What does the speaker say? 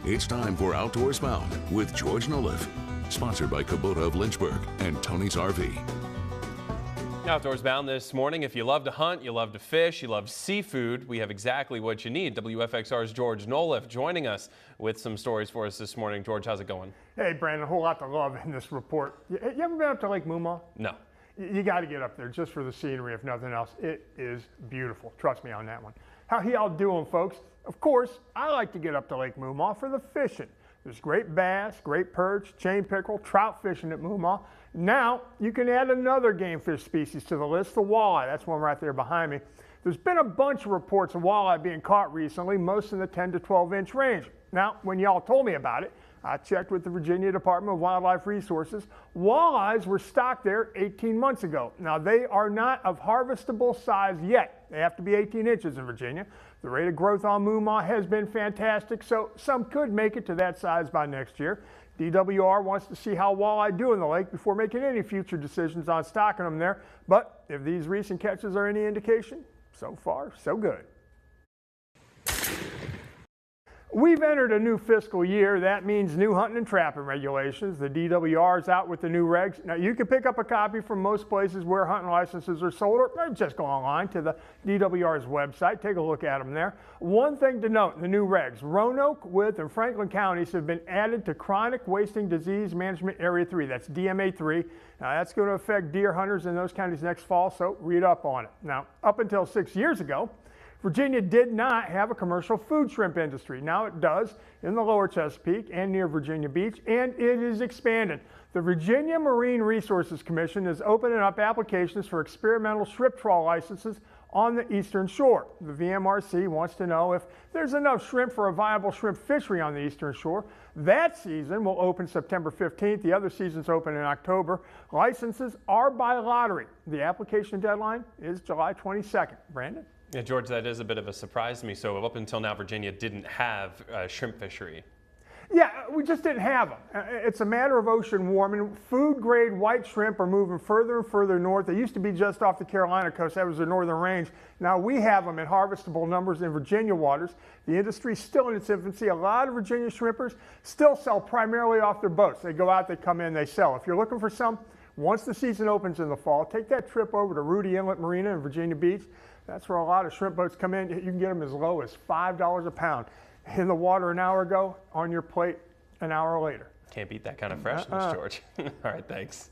It's time for Outdoors Bound with George Noliff. Sponsored by Kubota of Lynchburg and Tony's RV. Outdoors Bound this morning. If you love to hunt, you love to fish, you love seafood, we have exactly what you need. WFXR's George Noliff joining us with some stories for us this morning. George, how's it going? Hey, Brandon, a whole lot to love in this report. You ever been up to Lake Moomaw? No. You got to get up there just for the scenery, if nothing else. It is beautiful. Trust me on that one. How y'all doing, folks? Of course, I like to get up to Lake Moomaw for the fishing. There's great bass, great perch, chain pickerel, trout fishing at Moomaw. Now, you can add another game fish species to the list, the walleye. That's one right there behind me. There's been a bunch of reports of walleye being caught recently, most in the 10 to 12 inch range. Now, when y'all told me about it, I checked with the Virginia Department of Wildlife Resources. Walleyes were stocked there 18 months ago. Now, they are not of harvestable size yet. They have to be 18 inches in Virginia. The rate of growth on Moomaw has been fantastic, so some could make it to that size by next year. DWR wants to see how walleye do in the lake before making any future decisions on stocking them there. But if these recent catches are any indication, so far, so good. We've entered a new fiscal year. That means new hunting and trapping regulations. The DWR is out with the new regs. Now, you can pick up a copy from most places where hunting licenses are sold, or just go online to the DWR's website. Take a look at them there. One thing to note in the new regs, Roanoke, Wythe, and Franklin counties have been added to Chronic Wasting Disease Management Area 3. That's DMA 3. Now, that's going to affect deer hunters in those counties next fall, so read up on it. Now, up until 6 years ago, Virginia did not have a commercial food shrimp industry. Now it does in the lower Chesapeake and near Virginia Beach, and it is expanded. The Virginia Marine Resources Commission is opening up applications for experimental shrimp trawl licenses on the eastern shore. The VMRC wants to know if there's enough shrimp for a viable shrimp fishery on the eastern shore. That season will open September 15th. The other seasons open in October. Licenses are by lottery. The application deadline is July 22nd. Brandon? Yeah, George, that is a bit of a surprise to me. So up until now, Virginia didn't have a shrimp fishery. Yeah, we just didn't have them. It's a matter of ocean warming. Food-grade white shrimp are moving further and further north. They used to be just off the Carolina coast. That was the northern range. Now we have them in harvestable numbers in Virginia waters. The industry is still in its infancy. A lot of Virginia shrimpers still sell primarily off their boats. They go out, they come in, they sell. If you're looking for some, once the season opens in the fall, take that trip over to Rudy Inlet Marina in Virginia Beach. That's where a lot of shrimp boats come in. You can get them as low as $5 a pound. In the water an hour ago, on your plate an hour later. Can't beat that kind of freshness, George. All right, thanks.